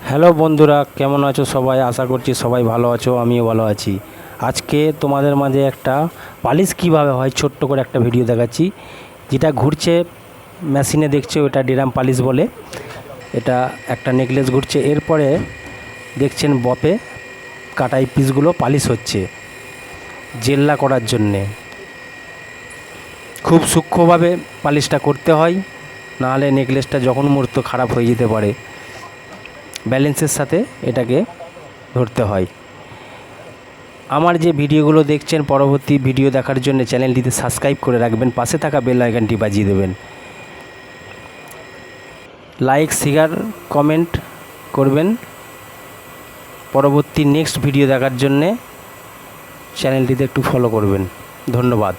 Hello বন্ধুরা, কেমন আছো সবাই? আশা করছি সবাই ভালো আছো, আমিও ভালো আছি। আজকে তোমাদের মাঝে একটা পালিশ কিভাবে হয় ছোট্ট করে একটা ভিডিও দেখাচ্ছি। যেটা ঘুরছে মেশিনে দেখছে ওটা ডিরাম পালিশ বলে। এটা একটা নেকলেস ঘুরছে, এরপরে দেখছেন বপে কাটাই পিসগুলো পালিশ হচ্ছে জেল্লা করার জন্যে। খুব সূক্ষ্মভাবে পালিশটা করতে হয়, নাহলে নেকলেসটা যখন মুহূর্ত খারাপ হয়ে যেতে পারে। ব্যালেন্সের সাথে এটাকে ধরতে হয়। আমার যে ভিডিওগুলো দেখছেন, পরবর্তী ভিডিও দেখার জন্য চ্যানেলটিতে সাবস্ক্রাইব করে রাখবেন, পাশে থাকা বেল আইকনটি বাজিয়ে দেবেন। লাইক শেয়ার কমেন্ট করবেন। পরবর্তী নেক্সট ভিডিও দেখার জন্যে চ্যানেলটিতে একটু ফলো করবেন। ধন্যবাদ।